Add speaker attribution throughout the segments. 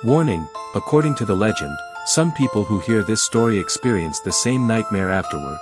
Speaker 1: Warning, according to the legend, some people who hear this story experience the same nightmare afterward.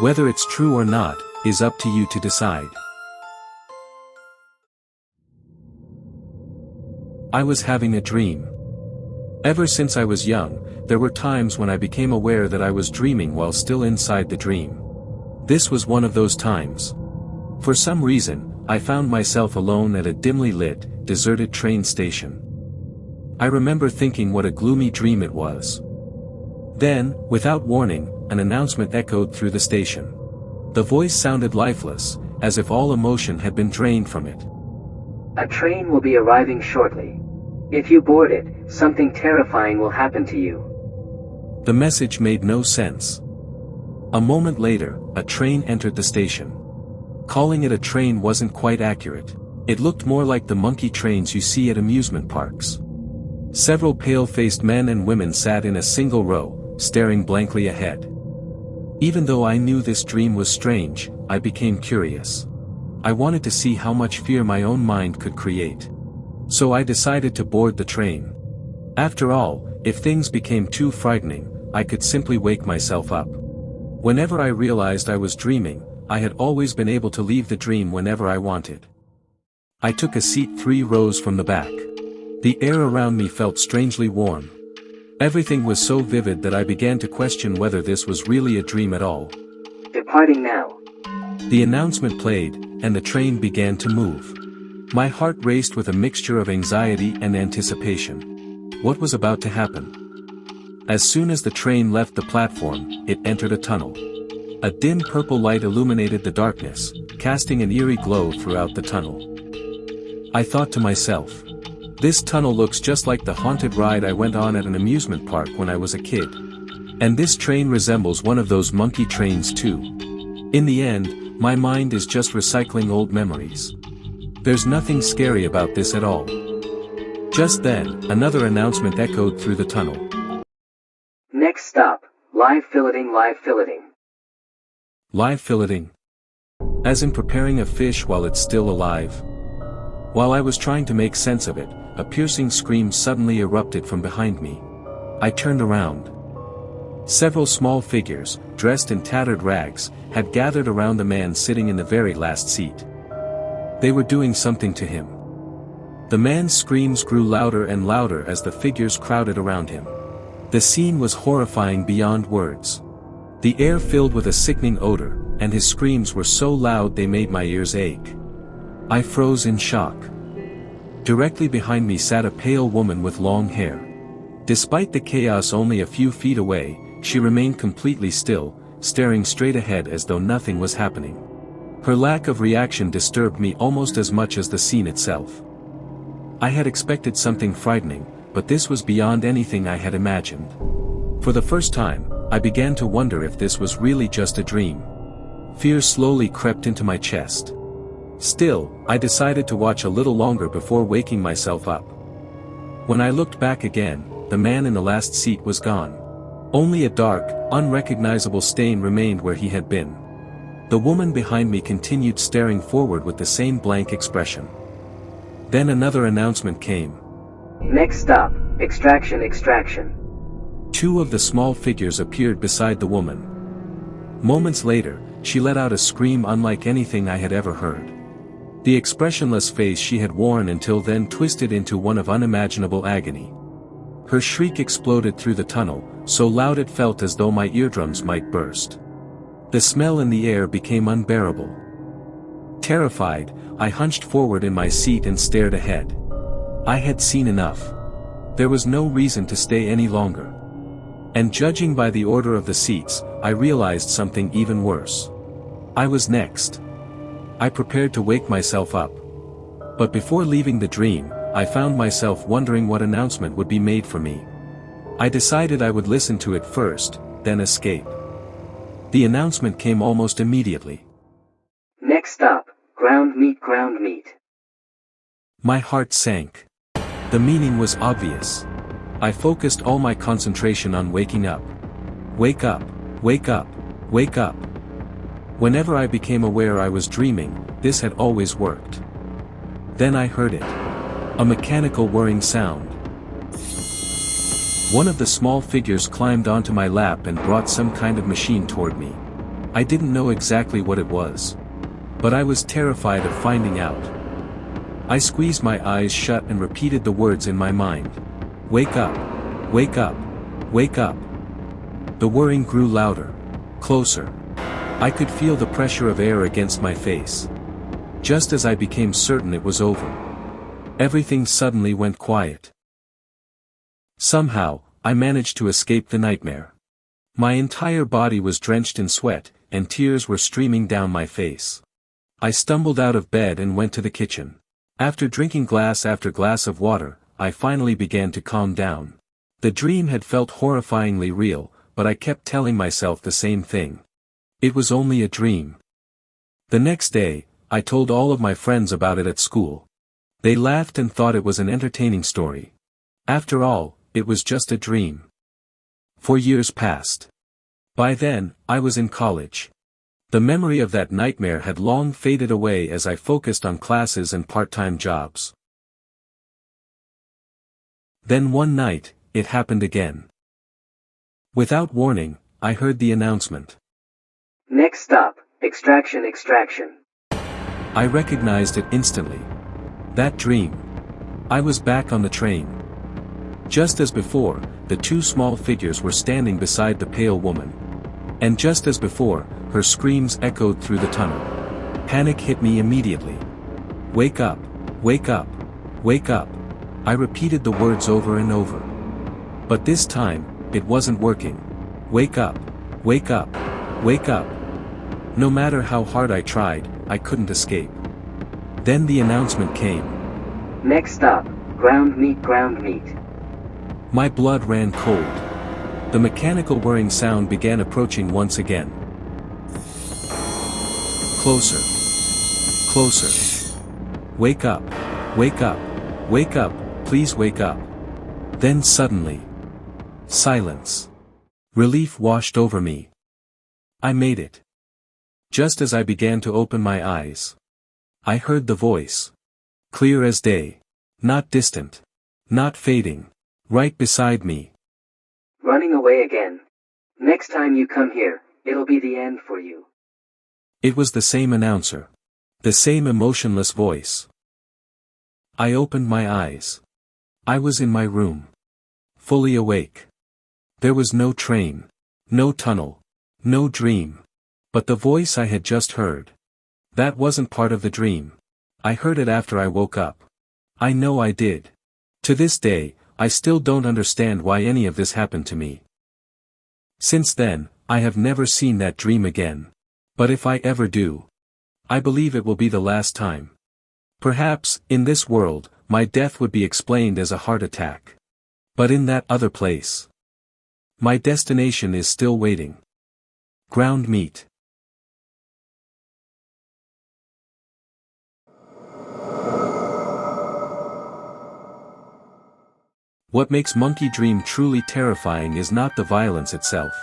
Speaker 1: Whether it's true or not, is up to you to decide. I was having a dream. Ever since I was young, there were times when I became aware that I was dreaming while still inside the dream. This was one of those times. For some reason, I found myself alone at a dimly lit, deserted train station. I remember thinking what a gloomy dream it was. Then, without warning, an announcement echoed through the station. The voice sounded lifeless, as if all emotion had been drained from it.
Speaker 2: A train will be arriving shortly. If you board it, something terrifying will happen to you.
Speaker 1: The message made no sense. A moment later, a train entered the station. Calling it a train wasn't quite accurate. It looked more like the monkey trains you see at amusement parks. Several pale-faced men and women sat in a single row, staring blankly ahead. Even though I knew this dream was strange, I became curious. I wanted to see how much fear my own mind could create. So I decided to board the train. After all, if things became too frightening, I could simply wake myself up. Whenever I realized I was dreaming, I had always been able to leave the dream whenever I wanted. I took a seat 3 rows from the back. The air around me felt strangely warm. Everything was so vivid that I began to question whether this was really a dream at all.
Speaker 2: Departing now.
Speaker 1: The announcement played, and the train began to move. My heart raced with a mixture of anxiety and anticipation. What was about to happen? As soon as the train left the platform, it entered a tunnel. A dim purple light illuminated the darkness, casting an eerie glow throughout the tunnel. I thought to myself, this tunnel looks just like the haunted ride I went on at an amusement park when I was a kid. And this train resembles one of those monkey trains too. In the end, my mind is just recycling old memories. There's nothing scary about this at all. Just then, another announcement echoed through the tunnel.
Speaker 2: Next stop, live filleting, live filleting.
Speaker 1: Live filleting? As in preparing a fish while it's still alive? While I was trying to make sense of it, a piercing scream suddenly erupted from behind me. I turned around. Several small figures, dressed in tattered rags, had gathered around the man sitting in the very last seat. They were doing something to him. The man's screams grew louder and louder as the figures crowded around him. The scene was horrifying beyond words. The air filled with a sickening odor, and his screams were so loud they made my ears ache. I froze in shock. Directly behind me sat a pale woman with long hair. Despite the chaos only a few feet away, she remained completely still, staring straight ahead as though nothing was happening. Her lack of reaction disturbed me almost as much as the scene itself. I had expected something frightening, but this was beyond anything I had imagined. For the first time, I began to wonder if this was really just a dream. Fear slowly crept into my chest. Still, I decided to watch a little longer before waking myself up. When I looked back again, the man in the last seat was gone. Only a dark, unrecognizable stain remained where he had been. The woman behind me continued staring forward with the same blank expression. Then another announcement came.
Speaker 2: Next stop, extraction, extraction.
Speaker 1: 2 of the small figures appeared beside the woman. Moments later, she let out a scream unlike anything I had ever heard. The expressionless face she had worn until then twisted into one of unimaginable agony. Her shriek exploded through the tunnel, so loud it felt as though my eardrums might burst. The smell in the air became unbearable. Terrified, I hunched forward in my seat and stared ahead. I had seen enough. There was no reason to stay any longer. And judging by the order of the seats, I realized something even worse. I was next. I prepared to wake myself up. But before leaving the dream, I found myself wondering what announcement would be made for me. I decided I would listen to it first, then escape. The announcement came almost immediately.
Speaker 2: Next stop, ground meat, ground meat.
Speaker 1: My heart sank. The meaning was obvious. I focused all my concentration on waking up. Wake up, wake up, wake up. Whenever I became aware I was dreaming, this had always worked. Then I heard it. A mechanical whirring sound. One of the small figures climbed onto my lap and brought some kind of machine toward me. I didn't know exactly what it was. But I was terrified of finding out. I squeezed my eyes shut and repeated the words in my mind. Wake up! Wake up! Wake up! The whirring grew louder. Closer. I could feel the pressure of air against my face. Just as I became certain it was over, everything suddenly went quiet. Somehow, I managed to escape the nightmare. My entire body was drenched in sweat, and tears were streaming down my face. I stumbled out of bed and went to the kitchen. After drinking glass after glass of water, I finally began to calm down. The dream had felt horrifyingly real, but I kept telling myself the same thing. It was only a dream. The next day, I told all of my friends about it at school. They laughed and thought it was an entertaining story. After all, it was just a dream. 4 years passed. By then, I was in college. The memory of that nightmare had long faded away as I focused on classes and part-time jobs. Then one night, it happened again. Without warning, I heard the announcement.
Speaker 2: Next stop, extraction.
Speaker 1: I recognized it instantly. That dream. I was back on the train. Just as before, the two small figures were standing beside the pale woman. And just as before, her screams echoed through the tunnel. Panic hit me immediately. Wake up, wake up, wake up. I repeated the words over and over. But this time, it wasn't working. Wake up, wake up, wake up. No matter how hard I tried, I couldn't escape. Then the announcement came.
Speaker 2: Next stop, ground meat.
Speaker 1: My blood ran cold. The mechanical whirring sound began approaching once again. Closer. Closer. Wake up. Wake up. Wake up, please wake up. Then suddenly. Silence. Relief washed over me. I made it. Just as I began to open my eyes, I heard the voice. Clear as day. Not distant. Not fading. Right beside me.
Speaker 2: Running away again. Next time you come here, it'll be the end for you.
Speaker 1: It was the same announcer. The same emotionless voice. I opened my eyes. I was in my room. Fully awake. There was no train. No tunnel. No dream. But the voice I had just heard. That wasn't part of the dream. I heard it after I woke up. I know I did. To this day, I still don't understand why any of this happened to me. Since then, I have never seen that dream again. But if I ever do, I believe it will be the last time. Perhaps, in this world, my death would be explained as a heart attack. But in that other place, my destination is still waiting. Ground meat. What makes Monkey Dream truly terrifying is not the violence itself.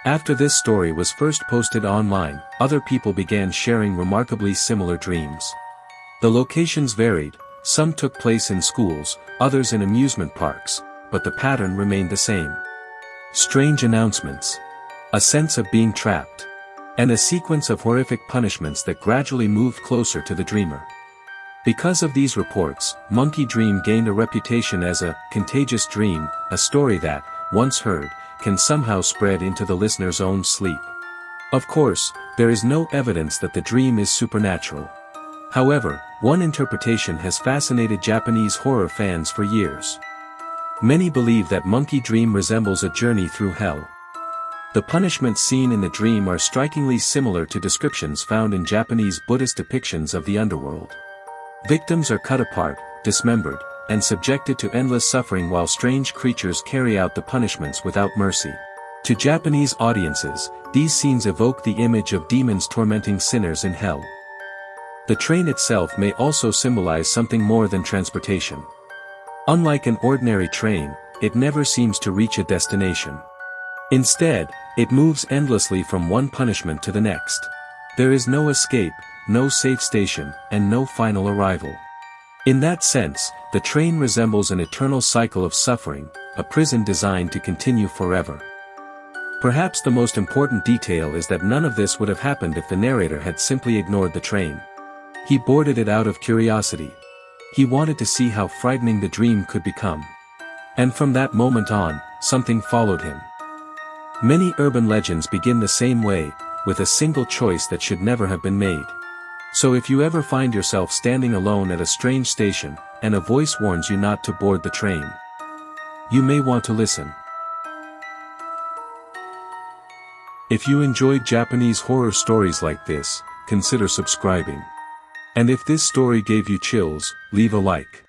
Speaker 1: After this story was first posted online, other people began sharing remarkably similar dreams. The locations varied, some took place in schools, others in amusement parks, but the pattern remained the same. Strange announcements. A sense of being trapped. And a sequence of horrific punishments that gradually moved closer to the dreamer. Because of these reports, Monkey Dream gained a reputation as a contagious dream, a story that, once heard, can somehow spread into the listener's own sleep. Of course, there is no evidence that the dream is supernatural. However, one interpretation has fascinated Japanese horror fans for years. Many believe that Monkey Dream resembles a journey through hell. The punishments seen in the dream are strikingly similar to descriptions found in Japanese Buddhist depictions of the underworld. Victims are cut apart, dismembered, and subjected to endless suffering while strange creatures carry out the punishments without mercy. To Japanese audiences, these scenes evoke the image of demons tormenting sinners in hell. The train itself may also symbolize something more than transportation. Unlike an ordinary train, it never seems to reach a destination. Instead, it moves endlessly from one punishment to the next. There is no escape, no safe station, and no final arrival. In that sense, the train resembles an eternal cycle of suffering, a prison designed to continue forever. Perhaps the most important detail is that none of this would have happened if the narrator had simply ignored the train. He boarded it out of curiosity. He wanted to see how frightening the dream could become. And from that moment on, something followed him. Many urban legends begin the same way, with a single choice that should never have been made. So if you ever find yourself standing alone at a strange station, and a voice warns you not to board the train, you may want to listen. If you enjoyed Japanese horror stories like this, consider subscribing. And if this story gave you chills, leave a like.